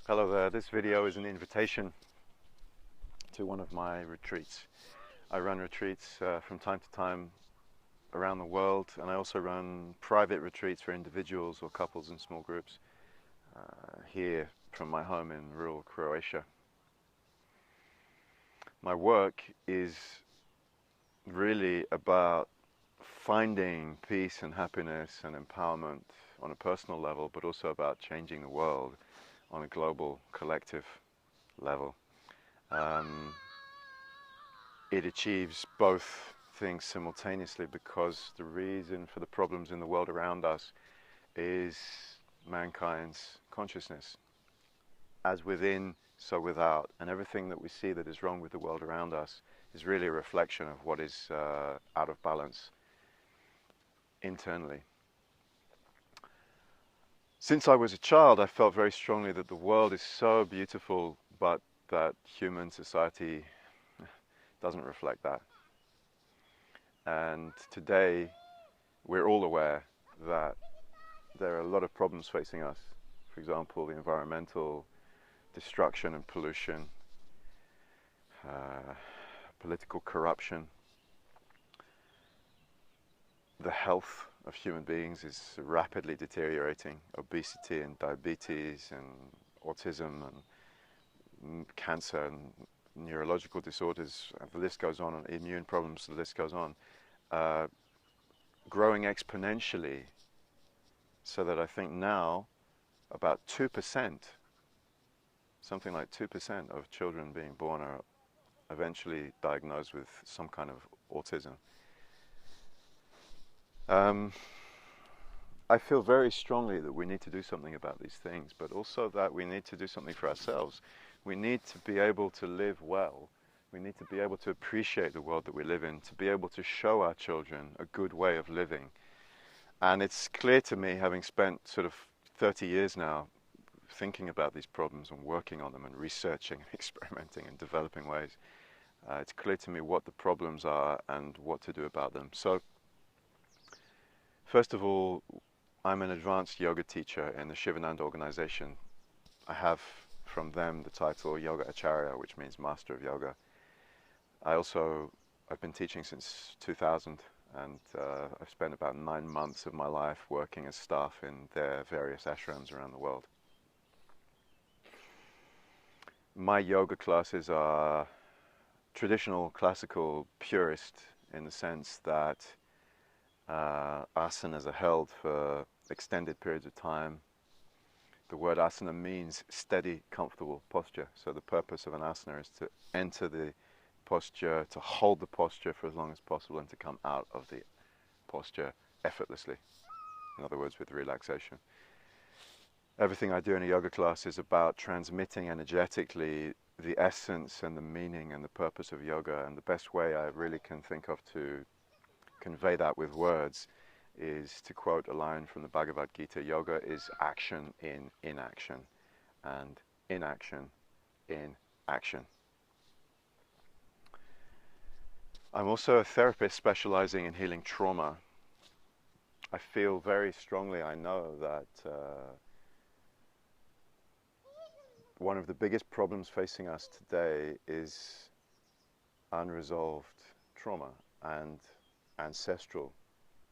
Hello there, this video is an invitation to one of my retreats. I run retreats from time to time around the world, and I also run private retreats for individuals or couples in small groups here from my home in rural Croatia. My work is really about finding peace and happiness and empowerment on a personal level, but also about changing the world on a global, collective level. It achieves both things simultaneously because the reason for the problems in the world around us is mankind's consciousness. As within, so without. And everything that we see that is wrong with the world around us is really a reflection of what is out of balance internally. Since I was a child, I felt very strongly that the world is so beautiful, but that human society doesn't reflect that. And today, we're all aware that there are a lot of problems facing us. For example, the environmental destruction and pollution, political corruption. The health of human beings is rapidly deteriorating. Obesity and diabetes and autism and cancer and neurological disorders, the list goes on, immune problems, the list goes on. Growing exponentially, so that I think now about 2%, something like 2% of children being born are eventually diagnosed with some kind of autism. I feel very strongly that we need to do something about these things, but also that we need to do something for ourselves. We need to be able to live well. We need to be able to appreciate the world that we live in, to be able to show our children a good way of living. And it's clear to me, having spent sort of 30 years now thinking about these problems and working on them and researching and experimenting and developing ways, it's clear to me what the problems are and what to do about them. So, first of all, I'm an advanced yoga teacher in the Shivananda organization. I have from them the title Yoga Acharya, which means Master of Yoga. I've been teaching since 2000, and I've spent about 9 months of my life working as staff in their various ashrams around the world. My yoga classes are traditional, classical, purist, in the sense that asanas are held for extended periods of time. The word asana means steady, comfortable posture. So the purpose of an asana is to enter the posture, to hold the posture for as long as possible, and to come out of the posture effortlessly. In other words, with relaxation. Everything I do in a yoga class is about transmitting energetically the essence and the meaning and the purpose of yoga. And the best way I really can think of to convey that with words is to quote a line from the Bhagavad Gita: yoga is action in inaction, and inaction in action. I'm also a therapist specializing in healing trauma. I feel very strongly, I know that one of the biggest problems facing us today is unresolved trauma and ancestral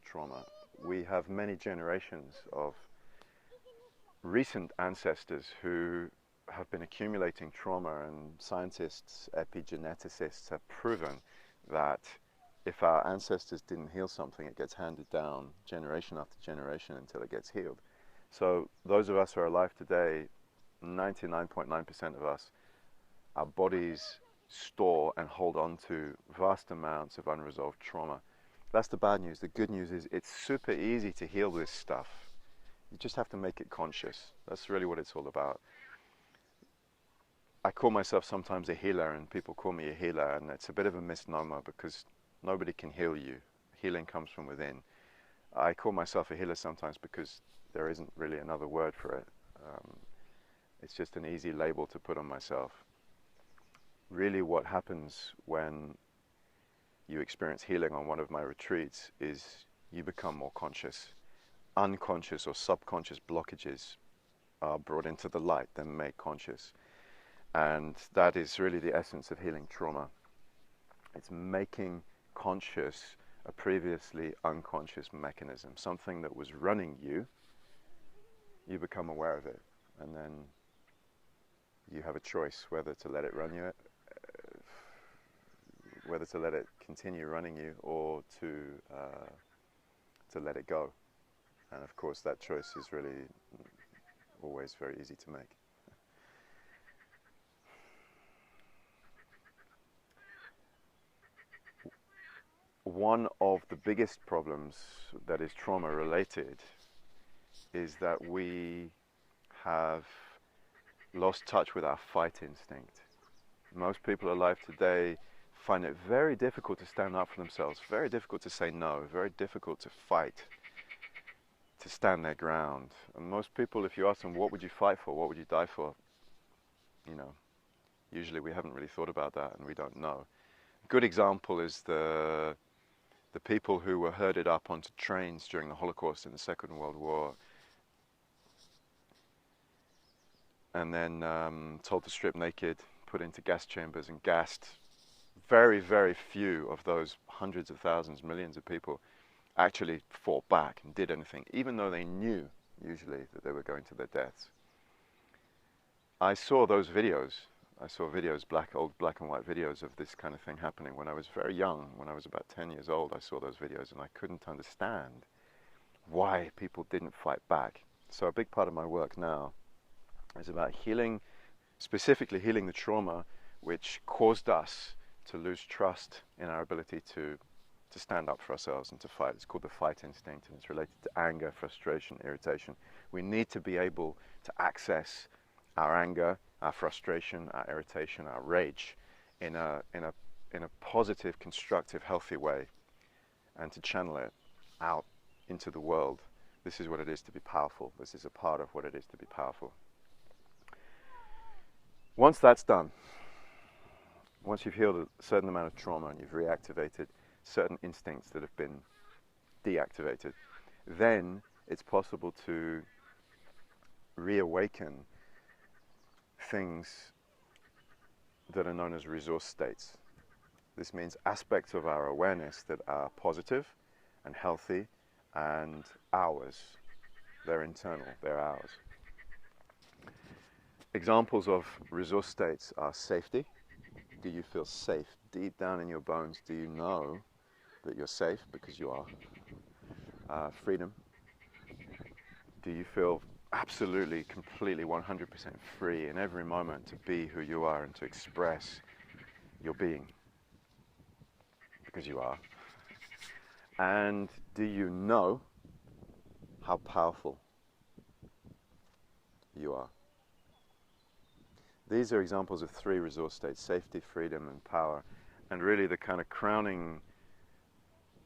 trauma. We have many generations of recent ancestors who have been accumulating trauma, and scientists, epigeneticists have proven that if our ancestors didn't heal something, it gets handed down generation after generation until it gets healed. So those of us who are alive today, 99.9% of us, our bodies store and hold on to vast amounts of unresolved trauma. That's the bad news. The good news is it's super easy to heal this stuff. You just have to make it conscious. That's really what it's all about. I call myself sometimes a healer, and people call me a healer, and it's a bit of a misnomer because nobody can heal you. Healing comes from within. I call myself a healer sometimes because there isn't really another word for it. It's just an easy label to put on myself. Really what happens when you experience healing on one of my retreats is you become more conscious. Unconscious or subconscious blockages are brought into the light, they're made conscious. And that is really the essence of healing trauma. It's making conscious a previously unconscious mechanism, something that was running you. You become aware of it, and then you have a choice whether to let it run you, whether to let it continue running you, or to let it go. And of course, that choice is really always very easy to make. One of the biggest problems that is trauma related is that we have lost touch with our fight instinct. Most people alive today find it very difficult to stand up for themselves, very difficult to say no, very difficult to fight, to stand their ground. And most people, if you ask them, what would you fight for, what would you die for? You know, usually we haven't really thought about that and we don't know. A good example is the people who were herded up onto trains during the Holocaust in the Second World War, and then told to strip naked, put into gas chambers and gassed. Very, very few of those hundreds of thousands, millions of people actually fought back and did anything, even though they knew, usually, that they were going to their deaths. I saw those videos. I saw videos, old black and white videos of this kind of thing happening when I was very young. When I was about 10 years old, I saw those videos and I couldn't understand why people didn't fight back. So a big part of my work now is about healing, specifically healing the trauma which caused us to lose trust in our ability to stand up for ourselves and to fight. It's called the fight instinct, and it's related to anger, frustration, irritation. We need to be able to access our anger, our frustration, our irritation, our rage in a positive, constructive, healthy way, and to channel it out into the world. This is what it is to be powerful. This is a part of what it is to be powerful. Once that's done, once you've healed a certain amount of trauma and you've reactivated certain instincts that have been deactivated, then it's possible to reawaken things that are known as resource states. This means aspects of our awareness that are positive and healthy and ours. They're internal, they're ours. Examples of resource states are safety. Do you feel safe? Deep down in your bones, do you know that you're safe? Because you are. Freedom. Do you feel absolutely, completely, 100% free in every moment to be who you are and to express your being? Because you are. And do you know how powerful you are? These are examples of 3 resource states: safety, freedom, and power. And really the kind of crowning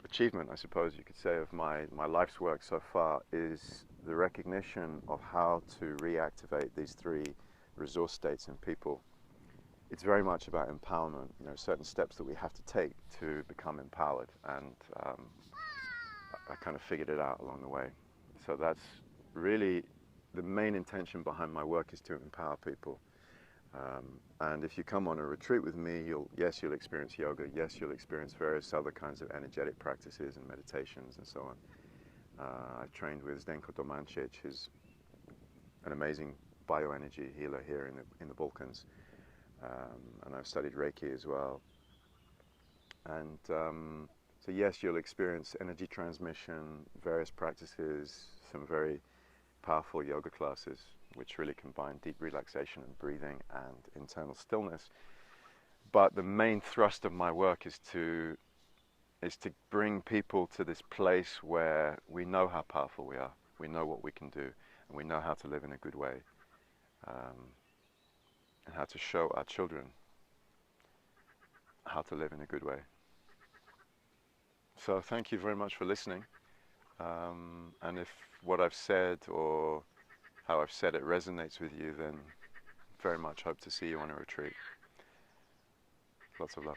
achievement, I suppose you could say, of my life's work so far is the recognition of how to reactivate these 3 resource states in people. It's very much about empowerment, certain steps that we have to take to become empowered, and I kind of figured it out along the way. So that's really the main intention behind my work, is to empower people. And if you come on a retreat with me, you'll experience yoga, yes, you'll experience various other kinds of energetic practices and meditations and so on. I've trained with Zdenko Domancic, who's an amazing bioenergy healer here in the Balkans, and I've studied Reiki as well. And so yes, you'll experience energy transmission, various practices, some very powerful yoga classes, which really combine deep relaxation and breathing and internal stillness. But the main thrust of my work is to bring people to this place where we know how powerful we are, we know what we can do, and we know how to live in a good way, and how to show our children how to live in a good way. So thank you very much for listening, and if what I've said or how I've said it resonates with you, then very much hope to see you on a retreat. Lots of love.